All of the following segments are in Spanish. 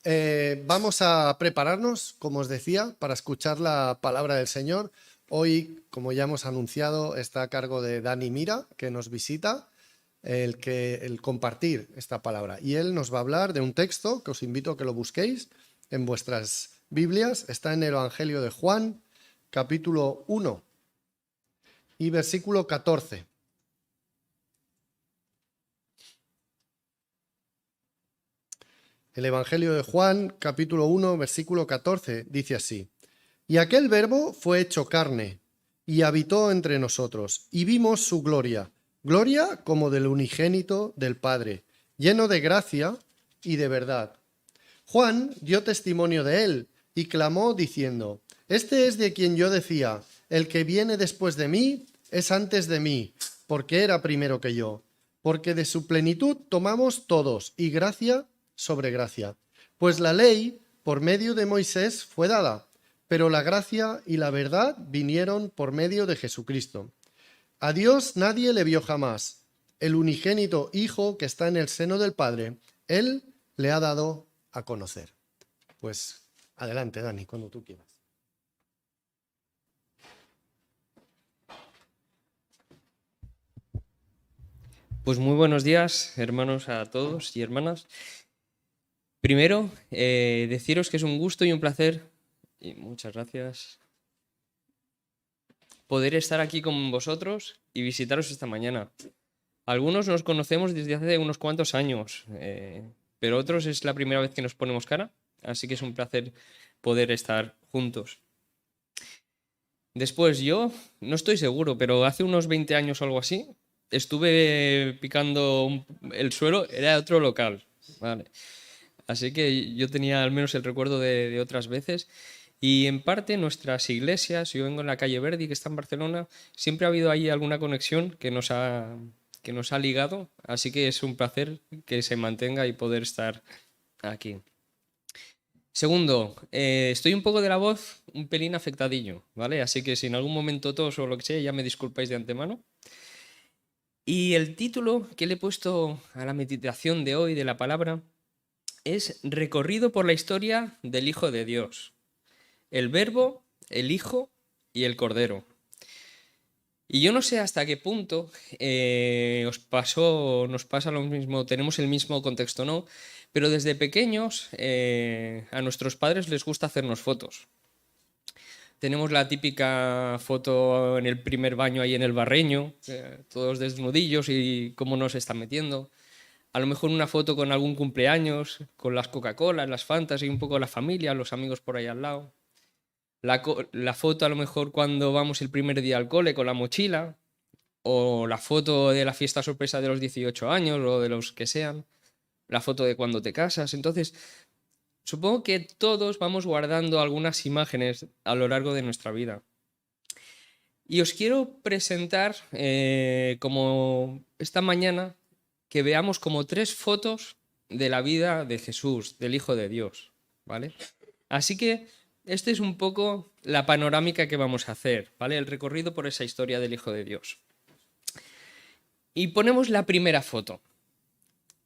Vamos a prepararnos, como os decía, para escuchar la palabra del Señor. Hoy, como ya hemos anunciado, está a cargo de Dani Mira, que nos visita, el compartir esta palabra. Y él nos va a hablar de un texto que os invito a que lo busquéis en vuestras Biblias. Está en el Evangelio de Juan, capítulo 1 y versículo 14. El Evangelio de Juan, capítulo 1, versículo 14, dice así: Y aquel Verbo fue hecho carne, y habitó entre nosotros, y vimos su gloria, gloria como del unigénito del Padre, lleno de gracia y de verdad. Juan dio testimonio de él, y clamó diciendo: Este es de quien yo decía, el que viene después de mí es antes de mí, porque era primero que yo. Porque de su plenitud tomamos todos, y gracia sobre gracia. Pues la ley, por medio de Moisés, fue dada, pero la gracia y la verdad vinieron por medio de Jesucristo. A Dios nadie le vio jamás. El unigénito Hijo que está en el seno del Padre, Él le ha dado a conocer. Pues adelante, Dani, cuando tú quieras. Pues muy buenos días, hermanos, a todos y hermanas. Primero, deciros que es un gusto y un placer, y muchas gracias, poder estar aquí con vosotros y visitaros esta mañana. Algunos nos conocemos desde hace unos cuantos años, pero otros es la primera vez que nos ponemos cara, así que es un placer poder estar juntos. Después, yo no estoy seguro, pero hace unos 20 años o algo así, estuve picando el suelo, era otro local, ¿vale? Así que yo tenía al menos el recuerdo de otras veces. Y en parte nuestras iglesias, yo vengo en la calle Verdi, que está en Barcelona, siempre ha habido ahí alguna conexión que nos ha ligado. Así que es un placer que se mantenga y poder estar aquí. Segundo, estoy un poco de la voz, un pelín afectadillo, ¿vale? Así que si en algún momento tos o lo que sea, ya me disculpáis de antemano. Y el título que le he puesto a la meditación de hoy de la palabra es Recorrido por la historia del Hijo de Dios, el Verbo, el Hijo y el Cordero. Y yo no sé hasta qué punto nos pasa lo mismo, tenemos el mismo contexto, ¿no? Pero desde pequeños a nuestros padres les gusta hacernos fotos. Tenemos la típica foto en el primer baño ahí en el Barreño, todos desnudillos y cómo nos están metiendo. A lo mejor una foto con algún cumpleaños, con las Coca-Colas, las Fantas y un poco la familia, los amigos por ahí al lado. La foto a lo mejor cuando vamos el primer día al cole con la mochila, o la foto de la fiesta sorpresa de los 18 años o de los que sean, la foto de cuando te casas. Entonces, supongo que todos vamos guardando algunas imágenes a lo largo de nuestra vida. Y os quiero presentar como esta mañana que veamos como 3 fotos de la vida de Jesús, del Hijo de Dios, ¿vale? Así que esta es un poco la panorámica que vamos a hacer, ¿vale? El recorrido por esa historia del Hijo de Dios. Y ponemos la primera foto.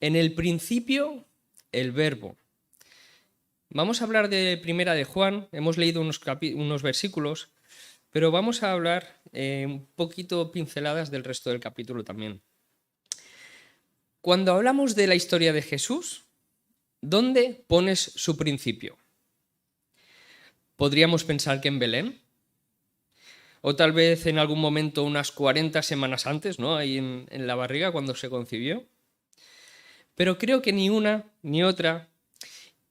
En el principio, el Verbo. Vamos a hablar de Primera de Juan, hemos leído unos versículos, pero vamos a hablar un poquito pinceladas del resto del capítulo también. Cuando hablamos de la historia de Jesús, ¿dónde pones su principio? Podríamos pensar que en Belén, o tal vez en algún momento unas 40 semanas antes, ¿no? Ahí en la barriga cuando se concibió. Pero creo que ni una ni otra,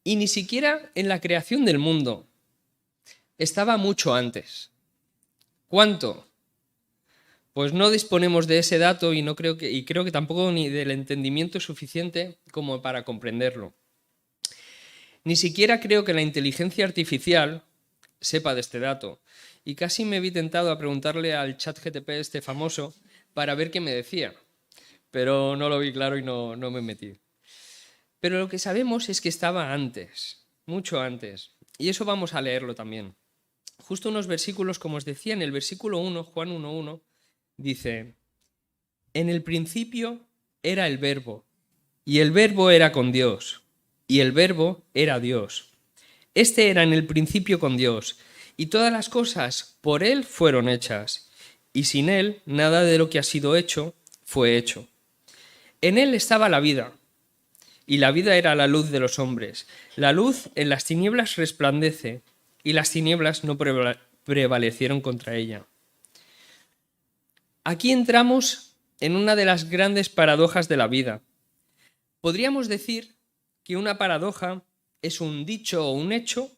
y ni siquiera en la creación del mundo, estaba mucho antes. ¿Cuánto? Pues no disponemos de ese dato y creo que tampoco ni del entendimiento suficiente como para comprenderlo. Ni siquiera creo que la inteligencia artificial sepa de este dato. Y casi me vi tentado a preguntarle al ChatGPT este famoso para ver qué me decía. Pero no lo vi claro y no me metí. Pero lo que sabemos es que estaba antes, mucho antes. Y eso vamos a leerlo también. Justo unos versículos, como os decía, en el versículo 1, Juan 1:1, dice: En el principio era el Verbo, y el Verbo era con Dios, y el Verbo era Dios. Este era en el principio con Dios, y todas las cosas por él fueron hechas, y sin él nada de lo que ha sido hecho fue hecho. En él estaba la vida, y la vida era la luz de los hombres. La luz en las tinieblas resplandece, y las tinieblas no prevalecieron contra ella. Aquí entramos en una de las grandes paradojas de la vida. Podríamos decir que una paradoja es un dicho o un hecho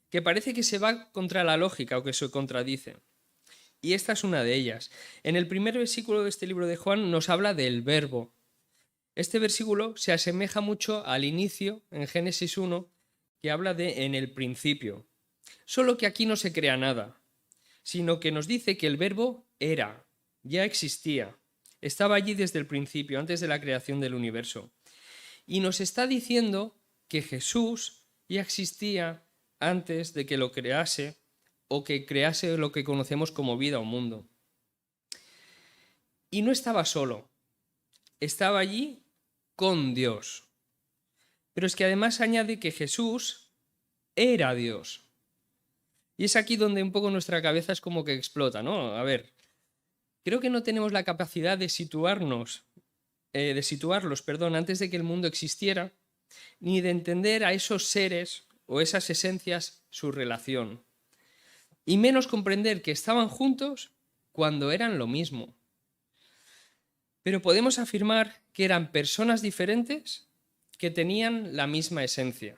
que parece que se va contra la lógica o que se contradice. Y esta es una de ellas. En el primer versículo de este libro de Juan nos habla del verbo. Este versículo se asemeja mucho al inicio, en Génesis 1, que habla de en el principio. Solo que aquí no se crea nada, sino que nos dice que el verbo era, ya existía, estaba allí desde el principio, antes de la creación del universo. Y nos está diciendo que Jesús ya existía antes de que lo crease o que crease lo que conocemos como vida o mundo. Y no estaba solo, estaba allí con Dios. Pero es que además añade que Jesús era Dios. Y es aquí donde un poco nuestra cabeza es como que explota, ¿no? A ver, creo que no tenemos la capacidad de situarlos, antes de que el mundo existiera, ni de entender a esos seres o esas esencias su relación. Y menos comprender que estaban juntos cuando eran lo mismo. Pero podemos afirmar que eran personas diferentes que tenían la misma esencia.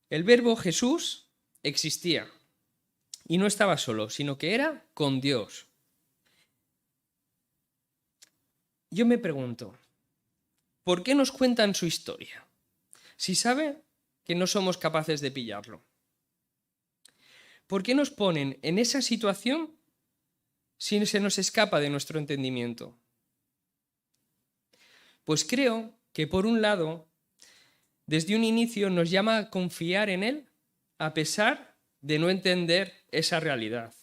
El verbo Jesús existía y no estaba solo, sino que era con Dios. Yo me pregunto, ¿por qué nos cuentan su historia? Si sabe que no somos capaces de pillarlo. ¿Por qué nos ponen en esa situación si se nos escapa de nuestro entendimiento? Pues creo que por un lado, desde un inicio nos llama a confiar en Él a pesar de no entender esa realidad.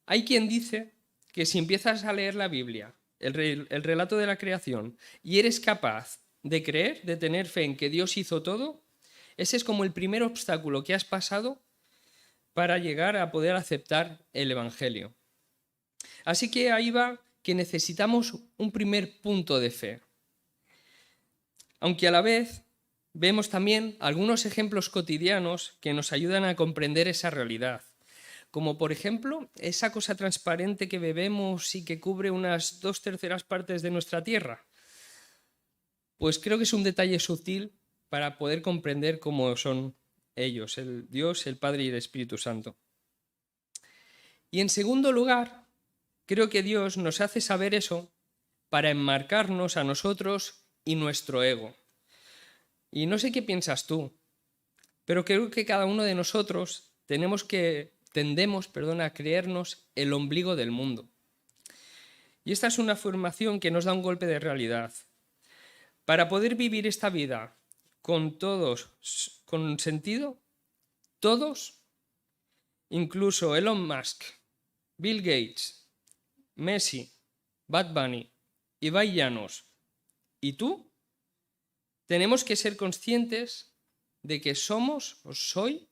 Hay quien dice que si empiezas a leer la Biblia, el relato de la creación, y eres capaz de creer, de tener fe en que Dios hizo todo, ese es como el primer obstáculo que has pasado para llegar a poder aceptar el Evangelio. Así que ahí va que necesitamos un primer punto de fe. Aunque a la vez vemos también algunos ejemplos cotidianos que nos ayudan a comprender esa realidad. Como por ejemplo, esa cosa transparente que bebemos y que cubre unas 2/3 partes de nuestra tierra. Pues creo que es un detalle sutil para poder comprender cómo son ellos, el Dios, el Padre y el Espíritu Santo. Y en segundo lugar, creo que Dios nos hace saber eso para enmarcarnos a nosotros y nuestro ego. Y no sé qué piensas tú, pero creo que cada uno de nosotros tendemos a creernos el ombligo del mundo. Y esta es una afirmación que nos da un golpe de realidad. Para poder vivir esta vida con sentido, todos, incluso Elon Musk, Bill Gates, Messi, Bad Bunny, Ibai Llanos y tú, tenemos que ser conscientes de que soy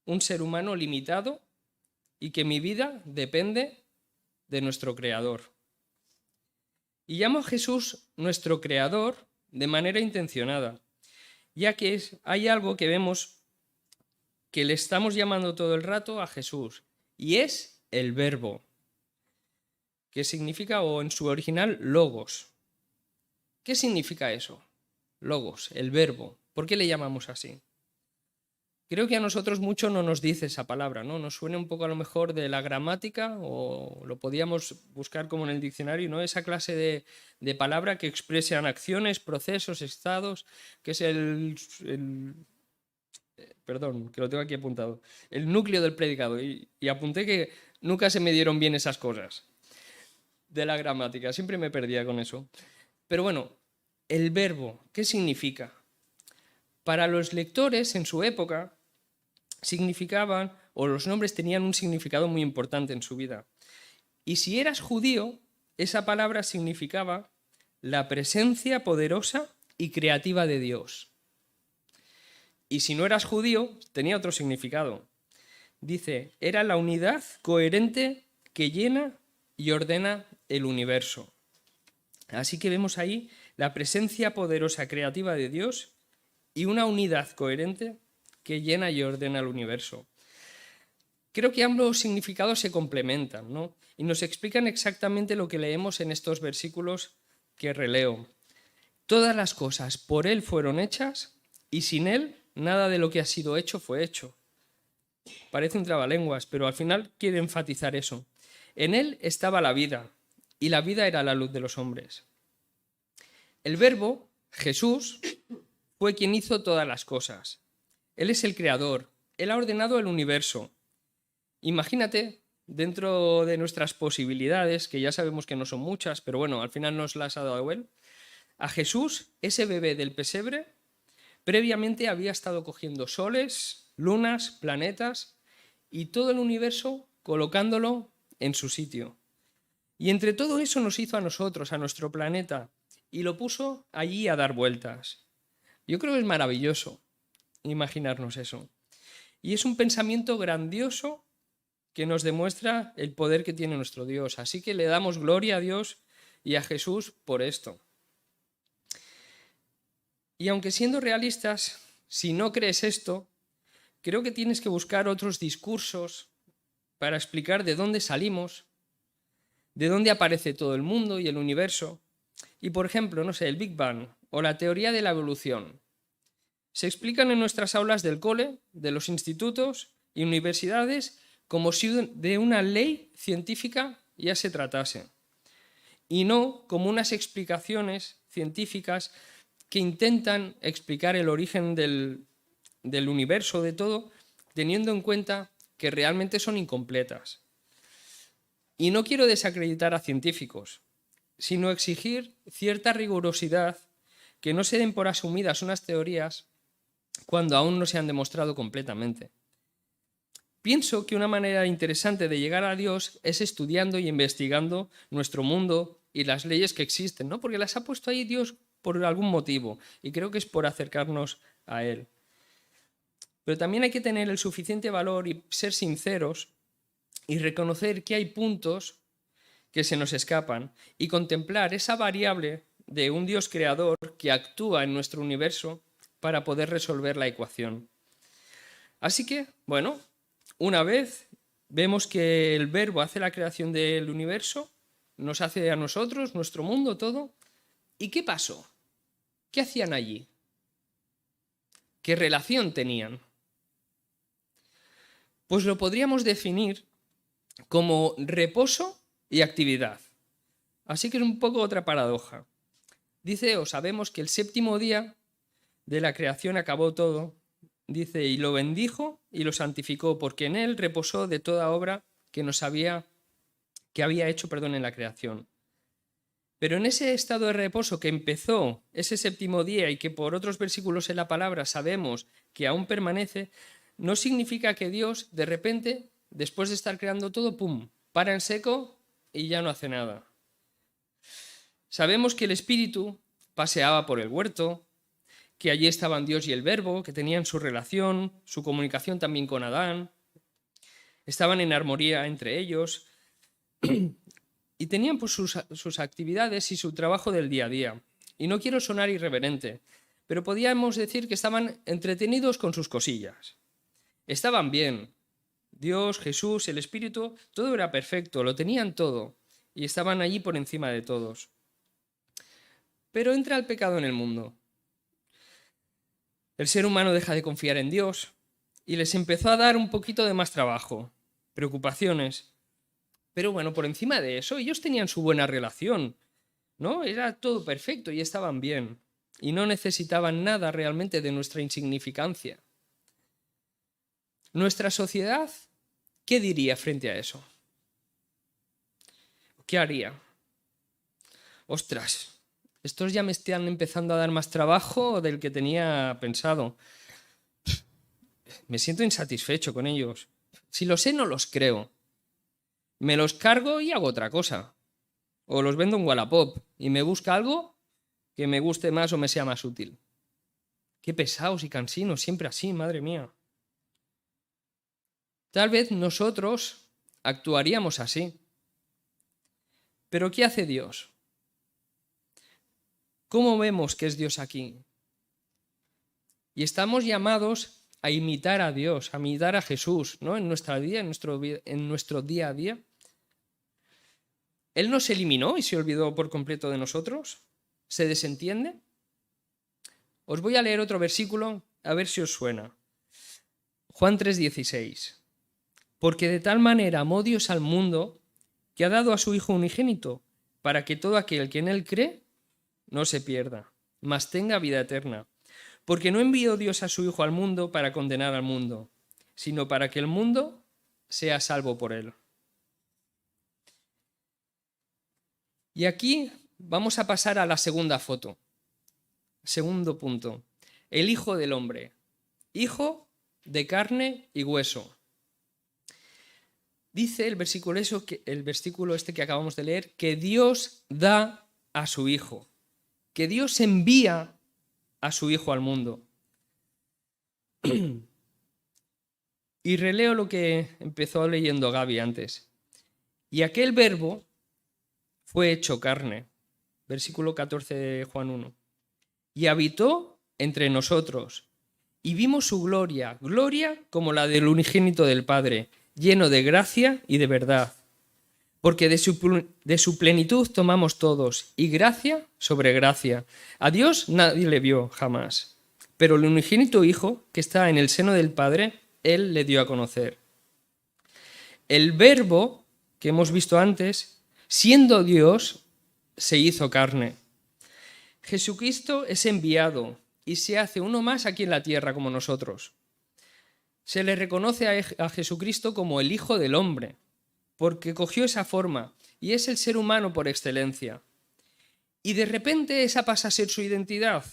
un ser humano limitado y que mi vida depende de nuestro Creador. Y llamo a Jesús nuestro Creador de manera intencionada, ya que hay algo que vemos que le estamos llamando todo el rato a Jesús, y es el verbo, que significa, o en su original, logos. ¿Qué significa eso? Logos, el verbo. ¿Por qué le llamamos así? Creo que a nosotros mucho no nos dice esa palabra, ¿no? Nos suena un poco a lo mejor de la gramática, o lo podíamos buscar como en el diccionario, ¿no? Esa clase de palabra que expresan acciones, procesos, estados, que es perdón, que lo tengo aquí apuntado, el núcleo del predicado. Y apunté que nunca se me dieron bien esas cosas de la gramática, siempre me perdía con eso. Pero bueno, el verbo, ¿qué significa? Para los lectores en su época significaban, o los nombres tenían un significado muy importante en su vida. Y si eras judío, esa palabra significaba la presencia poderosa y creativa de Dios. Y si no eras judío, tenía otro significado. Dice, era la unidad coherente que llena y ordena el universo. Así que vemos ahí la presencia poderosa creativa de Dios y una unidad coherente que llena y ordena el universo. Creo que ambos significados se complementan, ¿no? Y nos explican exactamente lo que leemos en estos versículos que releo. Todas las cosas por Él fueron hechas y sin Él nada de lo que ha sido hecho fue hecho. Parece un trabalenguas, pero al final quiere enfatizar eso. En Él estaba la vida y la vida era la luz de los hombres. El Verbo, Jesús, fue quien hizo todas las cosas. Él es el creador, Él ha ordenado el universo. Imagínate, dentro de nuestras posibilidades, que ya sabemos que no son muchas, pero bueno, al final nos las ha dado Él, a Jesús, ese bebé del pesebre, previamente había estado cogiendo soles, lunas, planetas y todo el universo colocándolo en su sitio. Y entre todo eso nos hizo a nosotros, a nuestro planeta, y lo puso allí a dar vueltas. Yo creo que es maravilloso imaginarnos eso. Y es un pensamiento grandioso que nos demuestra el poder que tiene nuestro Dios. Así que le damos gloria a Dios y a Jesús por esto. Y aunque siendo realistas, si no crees esto, creo que tienes que buscar otros discursos para explicar de dónde salimos, de dónde aparece todo el mundo y el universo. Y por ejemplo, no sé, el Big Bang o la teoría de la evolución. Se explican en nuestras aulas del cole, de los institutos y universidades como si de una ley científica ya se tratase. Y no como unas explicaciones científicas que intentan explicar el origen del universo, de todo, teniendo en cuenta que realmente son incompletas. Y no quiero desacreditar a científicos, sino exigir cierta rigurosidad, que no se den por asumidas unas teorías cuando aún no se han demostrado completamente. Pienso que una manera interesante de llegar a Dios es estudiando y investigando nuestro mundo y las leyes que existen, ¿no? Porque las ha puesto ahí Dios por algún motivo y creo que es por acercarnos a Él. Pero también hay que tener el suficiente valor y ser sinceros y reconocer que hay puntos que se nos escapan y contemplar esa variable de un Dios creador que actúa en nuestro universo para poder resolver la ecuación. Así que, bueno, una vez vemos que el Verbo hace la creación del universo, nos hace a nosotros, nuestro mundo, todo. ¿Y qué pasó? ¿Qué hacían allí? ¿Qué relación tenían? Pues lo podríamos definir como reposo y actividad. Así que es un poco otra paradoja. Dice, o sabemos que el séptimo día de la creación acabó todo. Dice, y lo bendijo y lo santificó, porque en él reposó de toda obra que había hecho en la creación. Pero en ese estado de reposo que empezó ese séptimo día y que por otros versículos en la palabra sabemos que aún permanece, no significa que Dios de repente, después de estar creando todo, ¡pum!, para en seco y ya no hace nada. Sabemos que el Espíritu paseaba por el huerto, que allí estaban Dios y el Verbo, que tenían su relación, su comunicación también con Adán, estaban en armonía entre ellos y tenían pues sus actividades y su trabajo del día a día. Y no quiero sonar irreverente, pero podríamos decir que estaban entretenidos con sus cosillas. Estaban bien. Dios, Jesús, el Espíritu, todo era perfecto, lo tenían todo y estaban allí por encima de todos. Pero entra el pecado en el mundo. El ser humano deja de confiar en Dios y les empezó a dar un poquito de más trabajo, preocupaciones. Pero bueno, por encima de eso, ellos tenían su buena relación, ¿no? Era todo perfecto y estaban bien. Y no necesitaban nada realmente de nuestra insignificancia. Nuestra sociedad, ¿qué diría frente a eso? ¿Qué haría? Ostras, estos ya me están empezando a dar más trabajo del que tenía pensado. Me siento insatisfecho con ellos. Si lo sé, no los creo. Me los cargo y hago otra cosa. O los vendo en Wallapop y me busca algo que me guste más o me sea más útil. Qué pesados y cansinos, siempre así, madre mía. Tal vez nosotros actuaríamos así. Pero ¿qué hace Dios? ¿Cómo vemos que es Dios aquí? Y estamos llamados a imitar a Dios, a imitar a Jesús, ¿no? En nuestra vida, en nuestro día a día. ¿Él nos eliminó y se olvidó por completo de nosotros? ¿Se desentiende? Os voy a leer otro versículo, a ver si os suena. Juan 3:16. Porque de tal manera amó Dios al mundo que ha dado a su Hijo unigénito, para que todo aquel que en él cree no se pierda, mas tenga vida eterna. Porque no envió Dios a su Hijo al mundo para condenar al mundo, sino para que el mundo sea salvo por él. Y aquí vamos a pasar a la segunda foto. Segundo punto. El Hijo del Hombre. Hijo de carne y hueso. Dice el versículo este que acabamos de leer, que Dios da a su Hijo, que Dios envía a su Hijo al mundo. Y releo lo que empezó leyendo Gaby antes. Y aquel verbo fue hecho carne, versículo 14 de Juan 1, y habitó entre nosotros, y vimos su gloria, gloria como la del unigénito del Padre, lleno de gracia y de verdad. Porque de su plenitud tomamos todos, y gracia sobre gracia. A Dios nadie le vio jamás, pero el unigénito Hijo, que está en el seno del Padre, Él le dio a conocer. El Verbo, que hemos visto antes, siendo Dios, se hizo carne. Jesucristo es enviado y se hace uno más aquí en la tierra como nosotros. Se le reconoce a Jesucristo como el Hijo del Hombre, porque cogió esa forma y es el ser humano por excelencia. Y de repente esa pasa a ser su identidad.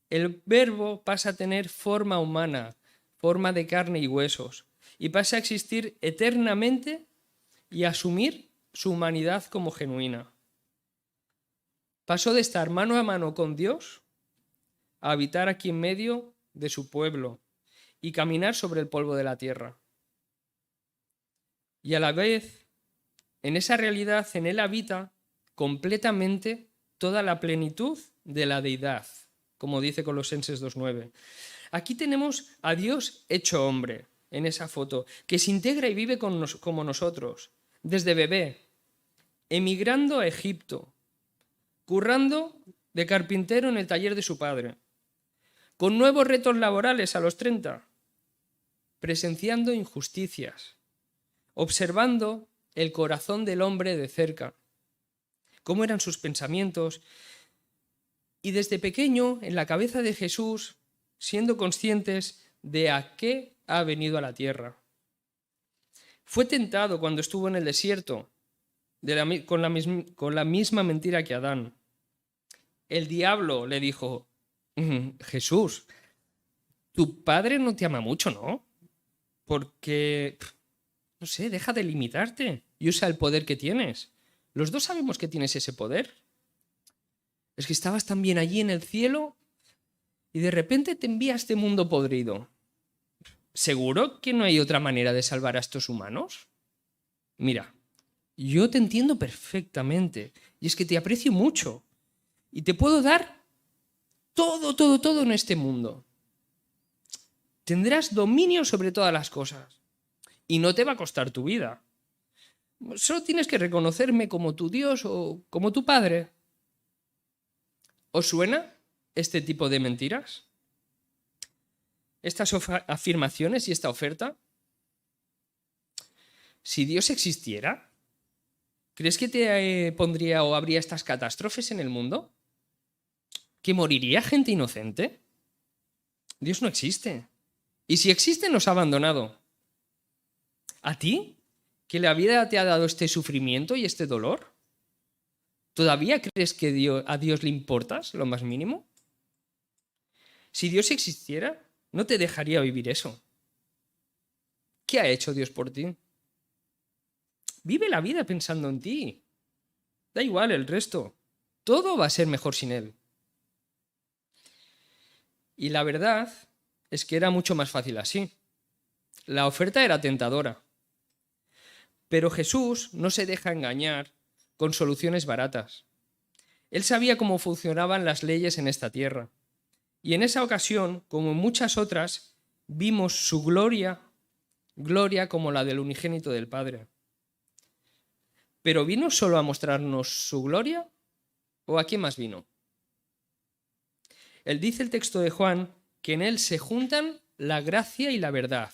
El Verbo pasa a tener forma humana, forma de carne y huesos, y pasa a existir eternamente y a asumir su humanidad como genuina. Pasó de estar mano a mano con Dios a habitar aquí en medio de su pueblo y caminar sobre el polvo de la tierra. Y a la vez, en esa realidad, en él habita completamente toda la plenitud de la deidad, como dice Colosenses 2:9. Aquí tenemos a Dios hecho hombre, en esa foto, que se integra y vive como nosotros, desde bebé, emigrando a Egipto, currando de carpintero en el taller de su padre, con nuevos retos laborales a los 30, presenciando injusticias, observando el corazón del hombre de cerca, cómo eran sus pensamientos, y desde pequeño, en la cabeza de Jesús, siendo conscientes de a qué ha venido a la tierra. Fue tentado cuando estuvo en el desierto, con la misma mentira que Adán. El diablo le dijo, Jesús, tu padre no te ama mucho, ¿no? Porque, no sé, deja de limitarte y usa el poder que tienes. Los dos sabemos que tienes ese poder. Es que estabas también allí en el cielo y de repente te envía a este mundo podrido. ¿Seguro que no hay otra manera de salvar a estos humanos? Mira, yo te entiendo perfectamente y es que te aprecio mucho y te puedo dar todo en este mundo. Tendrás dominio sobre todas las cosas y no te va a costar tu vida. Solo tienes que reconocerme como tu Dios o como tu Padre. ¿Os suena este tipo de mentiras? ¿Estas afirmaciones y esta oferta? Si Dios existiera, ¿crees que te pondría o habría estas catástrofes en el mundo? ¿Que moriría gente inocente? Dios no existe. Y si existe, nos ha abandonado. ¿A ti? ¿Que la vida te ha dado este sufrimiento y este dolor? ¿Todavía crees que a Dios le importas lo más mínimo? Si Dios existiera, no te dejaría vivir eso. ¿Qué ha hecho Dios por ti? Vive la vida pensando en ti. Da igual el resto. Todo va a ser mejor sin Él. Y la verdad es que era mucho más fácil así. La oferta era tentadora. Pero Jesús no se deja engañar con soluciones baratas. Él sabía cómo funcionaban las leyes en esta tierra. Y en esa ocasión, como en muchas otras, vimos su gloria como la del unigénito del Padre. ¿Pero vino solo a mostrarnos su gloria? ¿O a qué más vino? Él dice el texto de Juan que en él se juntan la gracia y la verdad.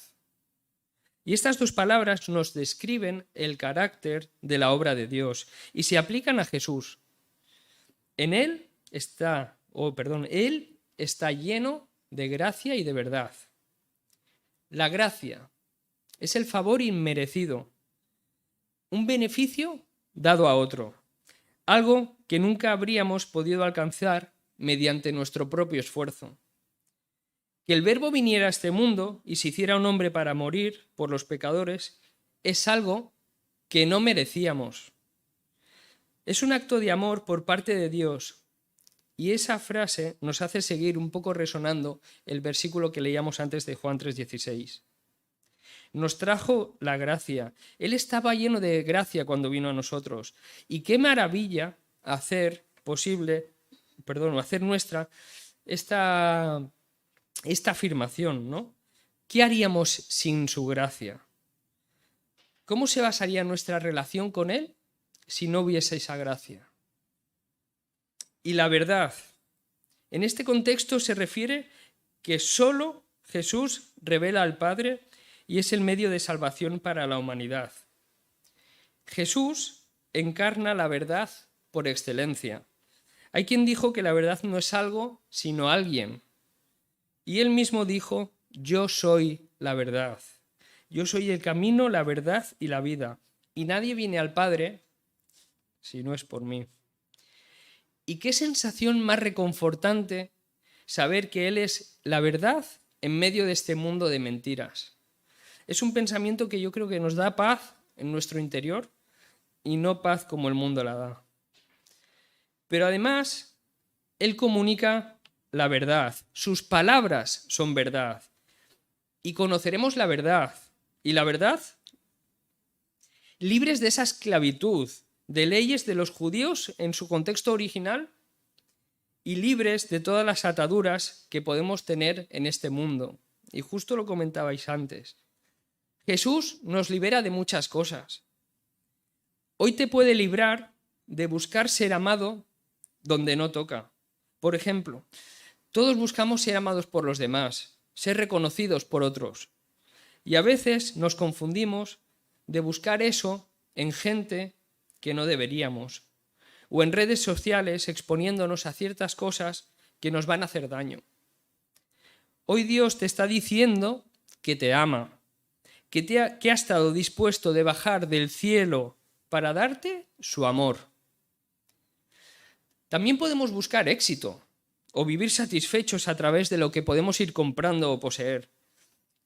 Y estas dos palabras nos describen el carácter de la obra de Dios y se aplican a Jesús. Él está lleno de gracia y de verdad. La gracia es el favor inmerecido, un beneficio dado a otro, algo que nunca habríamos podido alcanzar mediante nuestro propio esfuerzo. Que el Verbo viniera a este mundo y se hiciera un hombre para morir por los pecadores es algo que no merecíamos. Es un acto de amor por parte de Dios. Y esa frase nos hace seguir un poco resonando el versículo que leíamos antes de Juan 3:16. Nos trajo la gracia. Él estaba lleno de gracia cuando vino a nosotros. Y qué maravilla hacer nuestra esta afirmación, ¿no? ¿Qué haríamos sin su gracia? ¿Cómo se basaría nuestra relación con Él si no hubiese esa gracia? Y la verdad, en este contexto se refiere que solo Jesús revela al Padre y es el medio de salvación para la humanidad. Jesús encarna la verdad por excelencia. Hay quien dijo que la verdad no es algo, sino alguien. Y él mismo dijo, yo soy la verdad. Yo soy el camino, la verdad y la vida. Y nadie viene al Padre si no es por mí. Y qué sensación más reconfortante saber que Él es la verdad en medio de este mundo de mentiras. Es un pensamiento que yo creo que nos da paz en nuestro interior y no paz como el mundo la da. Pero además, Él comunica la verdad. Sus palabras son verdad. Y conoceremos la verdad. ¿Y la verdad? Libres de esa esclavitud, de leyes de los judíos en su contexto original y libres de todas las ataduras que podemos tener en este mundo. Y justo lo comentabais antes. Jesús nos libera de muchas cosas. Hoy te puede librar de buscar ser amado donde no toca. Por ejemplo, todos buscamos ser amados por los demás, ser reconocidos por otros. Y a veces nos confundimos de buscar eso en gente que no deberíamos, o en redes sociales exponiéndonos a ciertas cosas que nos van a hacer daño. Hoy Dios te está diciendo que te ama, que ha estado dispuesto de bajar del cielo para darte su amor. También podemos buscar éxito o vivir satisfechos a través de lo que podemos ir comprando o poseer.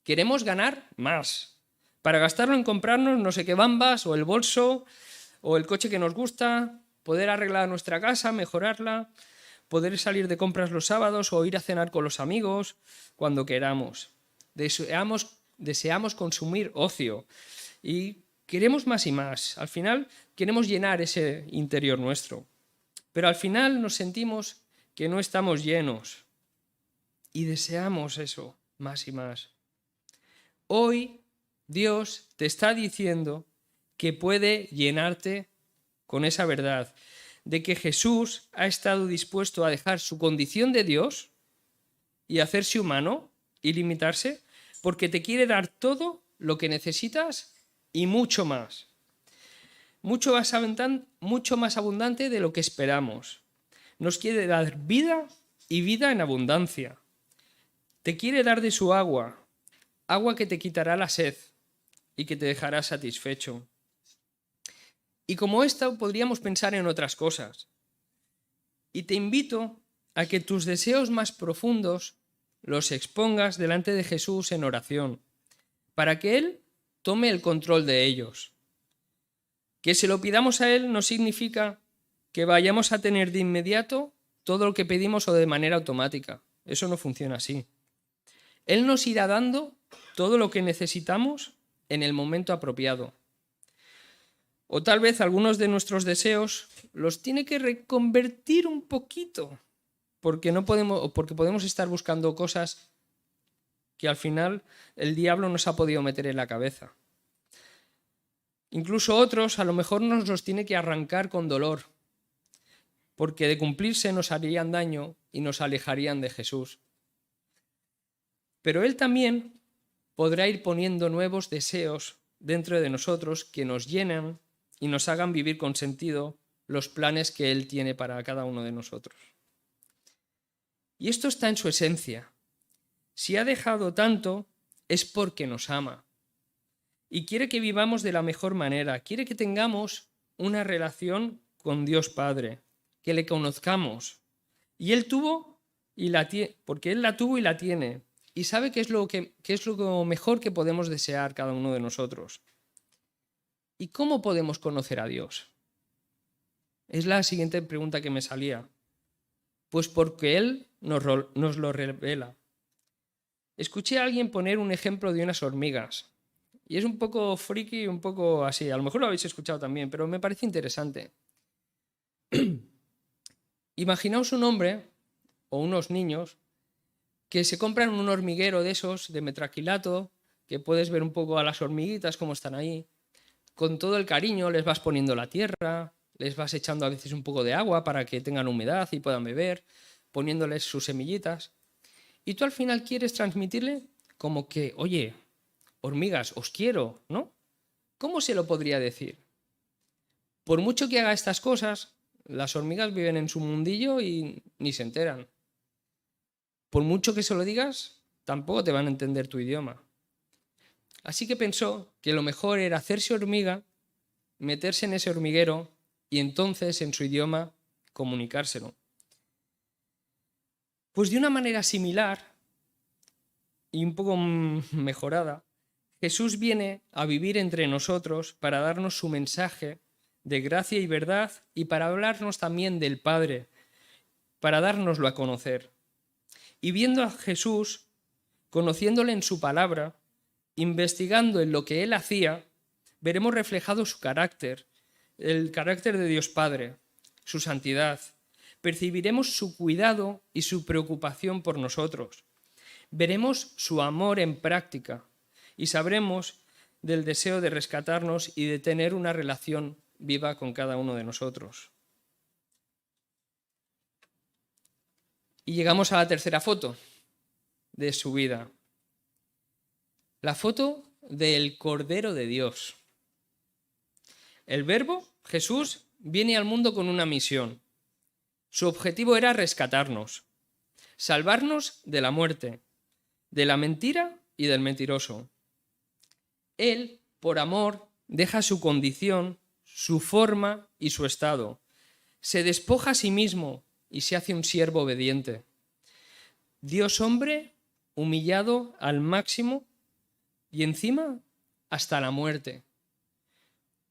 Queremos ganar más, para gastarlo en comprarnos no sé qué bambas o el bolso o el coche que nos gusta, poder arreglar nuestra casa, mejorarla, poder salir de compras los sábados o ir a cenar con los amigos cuando queramos. Deseamos consumir ocio y queremos más y más. Al final queremos llenar ese interior nuestro. Pero al final nos sentimos que no estamos llenos y deseamos eso más y más. Hoy Dios te está diciendo que puede llenarte con esa verdad, de que Jesús ha estado dispuesto a dejar su condición de Dios y hacerse humano y limitarse, porque te quiere dar todo lo que necesitas y mucho más. Mucho más abundante de lo que esperamos. Nos quiere dar vida y vida en abundancia. Te quiere dar de su agua, agua que te quitará la sed y que te dejará satisfecho. Y como esto podríamos pensar en otras cosas. Y te invito a que tus deseos más profundos los expongas delante de Jesús en oración, para que Él tome el control de ellos. Que se lo pidamos a Él no significa que vayamos a tener de inmediato todo lo que pedimos o de manera automática. eso no funciona así. Él nos irá dando todo lo que necesitamos en el momento apropiado. O tal vez algunos de nuestros deseos los tiene que reconvertir un poquito, porque podemos estar buscando cosas que al final el diablo nos ha podido meter en la cabeza. Incluso otros a lo mejor nos los tiene que arrancar con dolor, porque de cumplirse nos harían daño y nos alejarían de Jesús. Pero Él también podrá ir poniendo nuevos deseos dentro de nosotros que nos llenan y nos hagan vivir con sentido los planes que Él tiene para cada uno de nosotros. Y esto está en su esencia. Si ha dejado tanto, es porque nos ama. Y quiere que vivamos de la mejor manera. Quiere que tengamos una relación con Dios Padre, que le conozcamos. Y Él tuvo y la tiene, porque Él la tuvo y la tiene. Y sabe qué es lo mejor que podemos desear cada uno de nosotros. ¿Y cómo podemos conocer a Dios? Es la siguiente pregunta que me salía. Pues porque Él nos lo revela. Escuché a alguien poner un ejemplo de unas hormigas. Y es un poco friki, un poco así. A lo mejor lo habéis escuchado también, pero me parece interesante. Imaginaos un hombre o unos niños que se compran un hormiguero de esos, de metraquilato, que puedes ver un poco a las hormiguitas cómo están ahí. Con todo el cariño les vas poniendo la tierra, les vas echando a veces un poco de agua para que tengan humedad y puedan beber, poniéndoles sus semillitas. Y tú al final quieres transmitirle como que, oye, hormigas, os quiero, ¿no? ¿Cómo se lo podría decir? Por mucho que haga estas cosas, las hormigas viven en su mundillo y ni se enteran. Por mucho que se lo digas, tampoco te van a entender tu idioma. Así que pensó que lo mejor era hacerse hormiga, meterse en ese hormiguero y entonces en su idioma comunicárselo. Pues de una manera similar y un poco mejorada, Jesús viene a vivir entre nosotros para darnos su mensaje de gracia y verdad y para hablarnos también del Padre, para dárnoslo a conocer. Y viendo a Jesús, conociéndole en su palabra, investigando en lo que Él hacía, veremos reflejado su carácter, el carácter de Dios Padre, su santidad. Percibiremos su cuidado y su preocupación por nosotros. Veremos su amor en práctica y sabremos del deseo de rescatarnos y de tener una relación viva con cada uno de nosotros. Y llegamos a la tercera foto de su vida. La foto del Cordero de Dios. El Verbo, Jesús, viene al mundo con una misión. Su objetivo era rescatarnos, salvarnos de la muerte, de la mentira y del mentiroso. Él, por amor, deja su condición, su forma y su estado. Se despoja a sí mismo y se hace un siervo obediente. Dios hombre, humillado al máximo y encima hasta la muerte.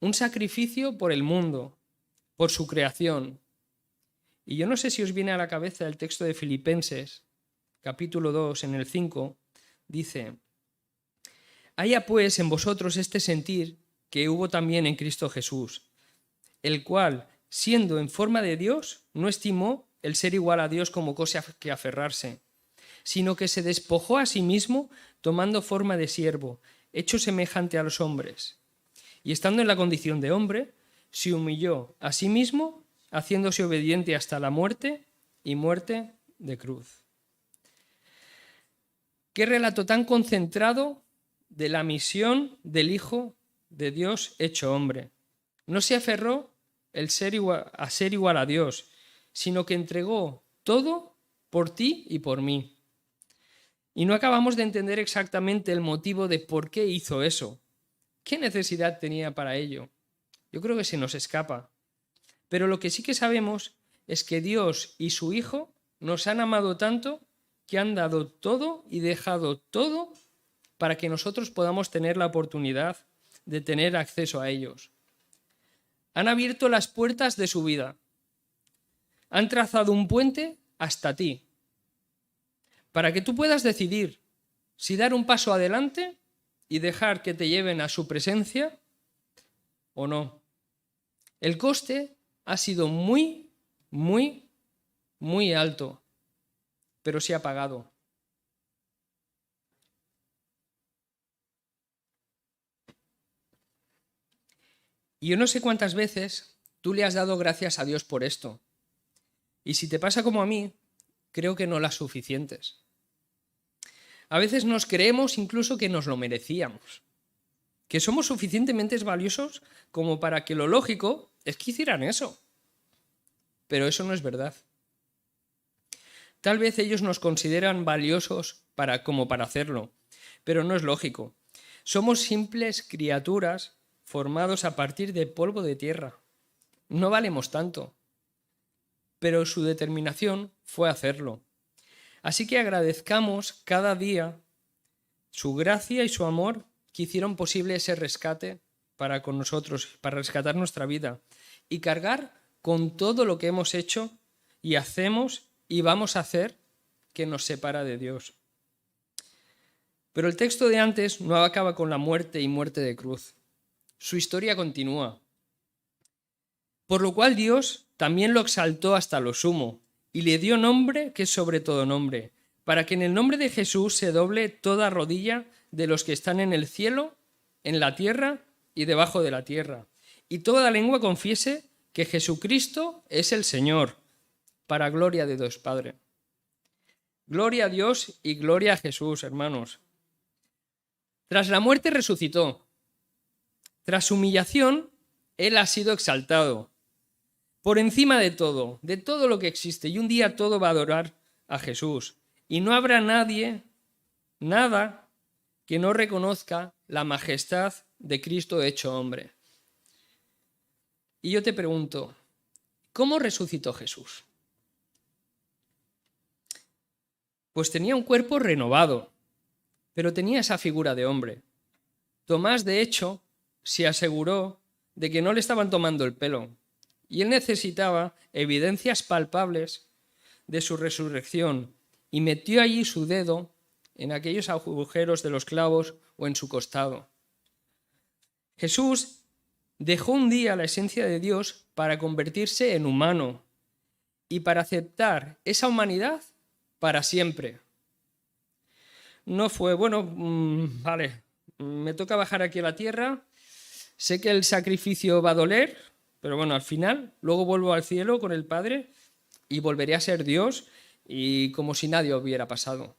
Un sacrificio por el mundo, por su creación. Y yo no sé si os viene a la cabeza el texto de Filipenses, capítulo 2, en el 5, dice: haya pues en vosotros este sentir que hubo también en Cristo Jesús, el cual, siendo en forma de Dios, no estimó el ser igual a Dios como cosa que aferrarse, sino que se despojó a sí mismo tomando forma de siervo, hecho semejante a los hombres. Y estando en la condición de hombre, se humilló a sí mismo, haciéndose obediente hasta la muerte y muerte de cruz. Qué relato tan concentrado de la misión del Hijo de Dios hecho hombre. No se aferró a ser igual a Dios, sino que entregó todo por ti y por mí. Y no acabamos de entender exactamente el motivo de por qué hizo eso. ¿Qué necesidad tenía para ello? Yo creo que se nos escapa. Pero lo que sí que sabemos es que Dios y su Hijo nos han amado tanto que han dado todo y dejado todo para que nosotros podamos tener la oportunidad de tener acceso a ellos. Han abierto las puertas de su vida. Han trazado un puente hasta ti. para que tú puedas decidir si dar un paso adelante y dejar que te lleven a su presencia o no. El coste ha sido muy, muy, muy alto, pero se ha pagado. Y yo no sé cuántas veces tú le has dado gracias a Dios por esto. Y si te pasa como a mí, creo que no las suficientes. A veces nos creemos incluso que nos lo merecíamos, que somos suficientemente valiosos como para que lo lógico es que hicieran eso. Pero eso no es verdad. Tal vez ellos nos consideran valiosos como para hacerlo, pero no es lógico. Somos simples criaturas formados a partir de polvo de tierra. No valemos tanto, pero su determinación fue hacerlo. Así que agradezcamos cada día su gracia y su amor que hicieron posible ese rescate para con nosotros, para rescatar nuestra vida y cargar con todo lo que hemos hecho y hacemos y vamos a hacer que nos separa de Dios. Pero el texto de antes no acaba con la muerte y muerte de cruz. Su historia continúa. Por lo cual Dios también lo exaltó hasta lo sumo y le dio nombre que es sobre todo nombre, para que en el nombre de Jesús se doble toda rodilla de los que están en el cielo, en la tierra y debajo de la tierra, y toda lengua confiese que Jesucristo es el Señor, para gloria de Dios Padre. Gloria a Dios y gloria a Jesús, hermanos. Tras la muerte resucitó. Tras su humillación, Él ha sido exaltado. Por encima de todo lo que existe. Y un día todo va a adorar a Jesús. Y no habrá nadie, nada, que no reconozca la majestad de Cristo hecho hombre. Y yo te pregunto, ¿cómo resucitó Jesús? Pues tenía un cuerpo renovado, pero tenía esa figura de hombre. Tomás, de hecho, se aseguró de que no le estaban tomando el pelo, y él necesitaba evidencias palpables de su resurrección, y metió allí su dedo en aquellos agujeros de los clavos o en su costado. Jesús dejó un día la esencia de Dios para convertirse en humano y para aceptar esa humanidad para siempre. No fue, vale, me toca bajar aquí a la tierra, sé que el sacrificio va a doler, pero bueno, al final, luego vuelvo al cielo con el Padre y volveré a ser Dios y como si nadie hubiera pasado.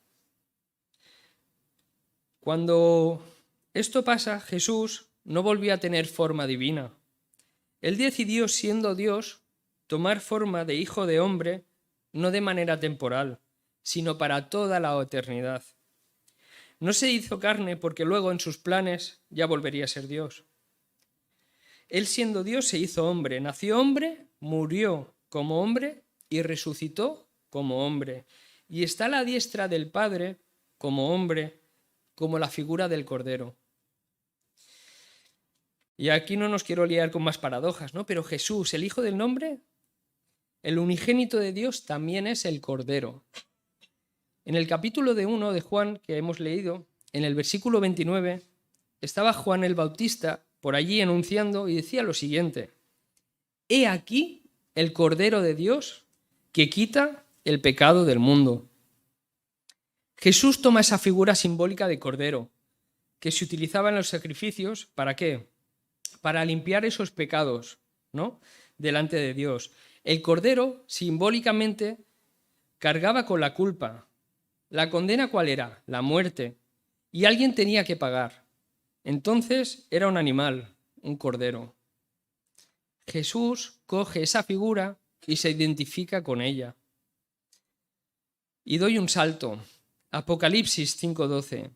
Cuando esto pasa, Jesús no volvió a tener forma divina. Él decidió, siendo Dios, tomar forma de hijo de hombre, no de manera temporal, sino para toda la eternidad. No se hizo carne porque luego en sus planes ya volvería a ser Dios. Él siendo Dios se hizo hombre, nació hombre, murió como hombre y resucitó como hombre. Y está a la diestra del Padre como hombre, como la figura del Cordero. Y aquí no nos quiero liar con más paradojas, ¿no? Pero Jesús, el Hijo del Nombre, el unigénito de Dios, también es el Cordero. En el capítulo 1 de Juan que hemos leído, en el versículo 29, estaba Juan el Bautista por allí enunciando y decía lo siguiente: «He aquí el Cordero de Dios que quita el pecado del mundo». Jesús toma esa figura simbólica de Cordero que se utilizaba en los sacrificios, ¿para qué? Para limpiar esos pecados, ¿no?, delante de Dios. El Cordero simbólicamente cargaba con la culpa. ¿La condena cuál era? La muerte. Y alguien tenía que pagar. Entonces era un animal, un cordero. Jesús coge esa figura y se identifica con ella. Y doy un salto. Apocalipsis 5:12.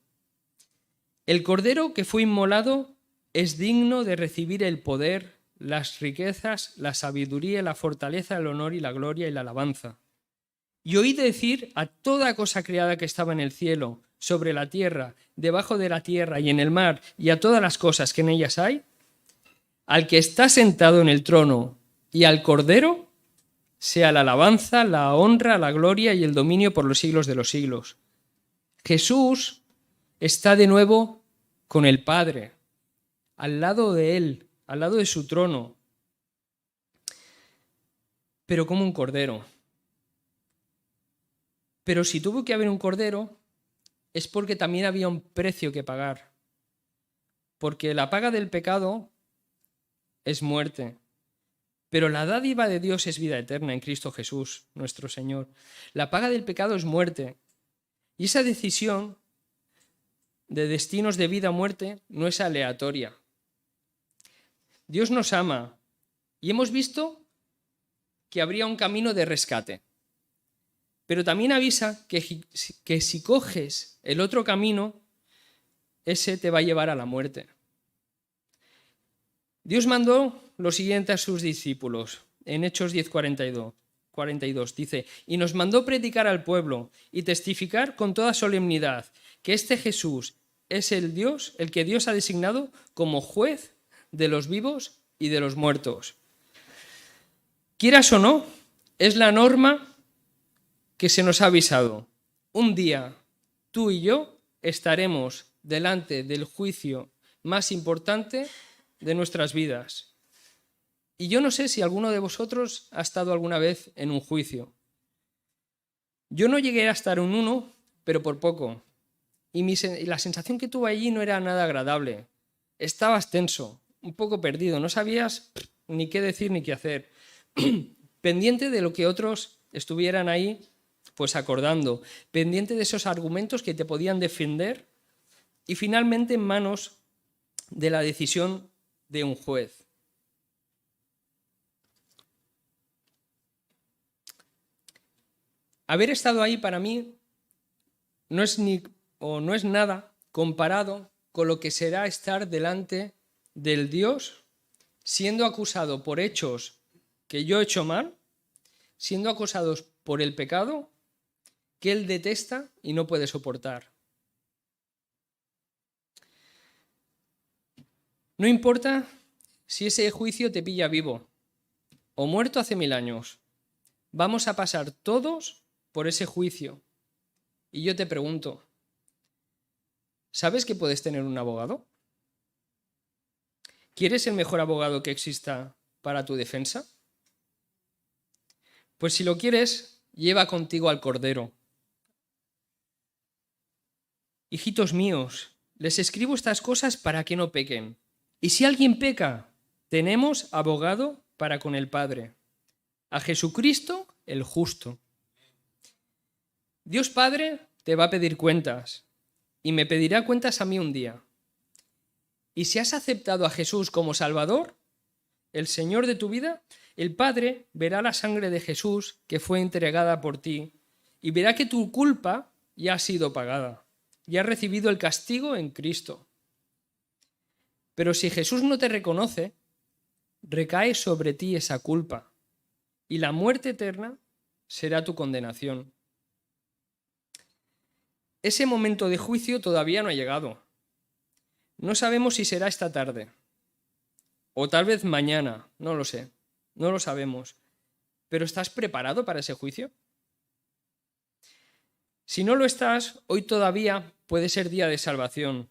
El cordero que fue inmolado es digno de recibir el poder, las riquezas, la sabiduría, la fortaleza, el honor y la gloria y la alabanza. Y oí decir a toda cosa creada que estaba en el cielo, sobre la tierra, debajo de la tierra y en el mar, y a todas las cosas que en ellas hay, al que está sentado en el trono y al Cordero, sea la alabanza, la honra, la gloria y el dominio por los siglos de los siglos. Jesús está de nuevo con el Padre, al lado de Él, al lado de su trono, pero como un cordero. Pero si tuvo que haber un cordero, es porque también había un precio que pagar. Porque la paga del pecado es muerte, pero la dádiva de Dios es vida eterna en Cristo Jesús, nuestro Señor. La paga del pecado es muerte. Y esa decisión de destinos de vida o muerte no es aleatoria. Dios nos ama y hemos visto que habría un camino de rescate. Pero también avisa que si coges el otro camino, ese te va a llevar a la muerte. Dios mandó lo siguiente a sus discípulos en Hechos 10:42. Dice, y nos mandó predicar al pueblo y testificar con toda solemnidad que este Jesús es el que Dios ha designado como juez de los vivos y de los muertos. Quieras o no, es la norma que se nos ha avisado. Un día tú y yo estaremos delante del juicio más importante de nuestras vidas. Y yo no sé si alguno de vosotros ha estado alguna vez en un juicio. Yo no llegué a estar en uno, pero por poco. Y la sensación que tuve allí no era nada agradable. Estabas tenso, un poco perdido, no sabías ni qué decir ni qué hacer. Pendiente de lo que otros estuvieran ahí, pues acordando. Pendiente de esos argumentos que te podían defender. Y finalmente en manos de la decisión de un juez. Haber estado ahí para mí no es nada comparado con lo que será estar delante del Dios siendo acusado por hechos que yo he hecho mal, siendo acusados por el pecado que Él detesta y no puede soportar. No importa si ese juicio te pilla vivo o muerto hace 1000 años, vamos a pasar todos por ese juicio. Y yo te pregunto, ¿sabes que puedes tener un abogado? ¿Quieres el mejor abogado que exista para tu defensa? Pues si lo quieres, lleva contigo al Cordero. Hijitos míos, les escribo estas cosas para que no pequen. Y si alguien peca, tenemos abogado para con el Padre, a Jesucristo el justo. Dios Padre te va a pedir cuentas y me pedirá cuentas a mí un día. Y si has aceptado a Jesús como Salvador, el Señor de tu vida, el Padre verá la sangre de Jesús que fue entregada por ti y verá que tu culpa ya ha sido pagada, ya has recibido el castigo en Cristo. Pero si Jesús no te reconoce, recae sobre ti esa culpa y la muerte eterna será tu condenación. Ese momento de juicio todavía no ha llegado. No sabemos si será esta tarde o tal vez mañana, no lo sé, no lo sabemos. ¿Pero estás preparado para ese juicio? Si no lo estás, hoy todavía puede ser día de salvación.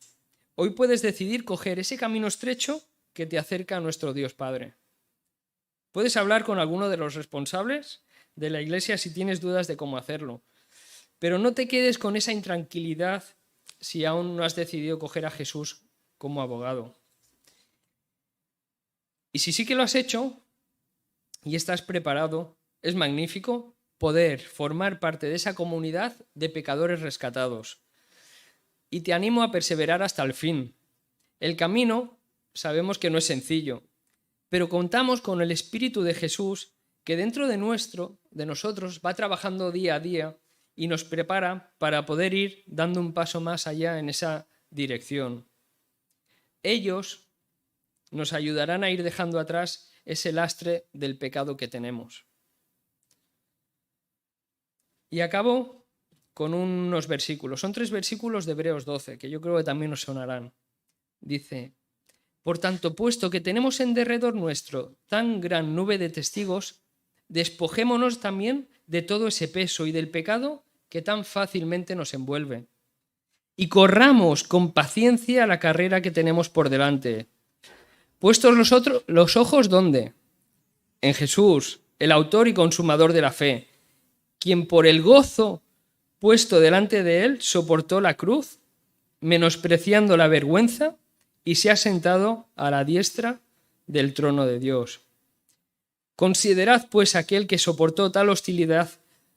Hoy puedes decidir coger ese camino estrecho que te acerca a nuestro Dios Padre. Puedes hablar con alguno de los responsables de la iglesia si tienes dudas de cómo hacerlo. Pero no te quedes con esa intranquilidad si aún no has decidido coger a Jesús como abogado. Y si sí que lo has hecho y estás preparado, es magnífico poder formar parte de esa comunidad de pecadores rescatados. Y te animo a perseverar hasta el fin. El camino sabemos que no es sencillo, pero contamos con el Espíritu de Jesús que dentro de nosotros va trabajando día a día y nos prepara para poder ir dando un paso más allá en esa dirección. Ellos nos ayudarán a ir dejando atrás ese lastre del pecado que tenemos. Y acabo con unos versículos. Son 3 versículos de Hebreos 12, que yo creo que también nos sonarán. Dice, por tanto, puesto que tenemos en derredor nuestro tan gran nube de testigos, despojémonos también de todo ese peso y del pecado que tan fácilmente nos envuelve. y corramos con paciencia la carrera que tenemos por delante. Puestos los ojos, ¿dónde? En Jesús, el autor y consumador de la fe, quien por el gozo puesto delante de él soportó la cruz, menospreciando la vergüenza, y se ha sentado a la diestra del trono de Dios. Considerad, pues, aquel que soportó tal hostilidad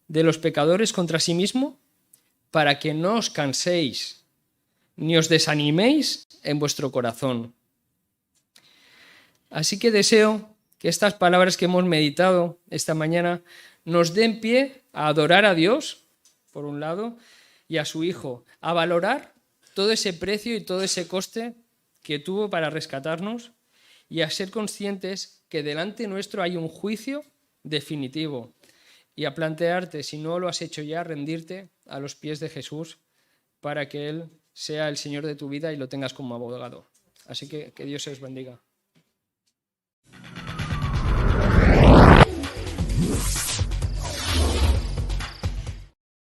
de los pecadores contra sí mismo, para que no os canséis, ni os desaniméis en vuestro corazón. Así que deseo que estas palabras que hemos meditado esta mañana nos den pie a adorar a Dios, por un lado, y a su Hijo, a valorar todo ese precio y todo ese coste que tuvo para rescatarnos, y a ser conscientes que delante nuestro hay un juicio definitivo, y a plantearte, si no lo has hecho ya, rendirte a los pies de Jesús para que Él sea el Señor de tu vida y lo tengas como abogado. Así que Dios os bendiga.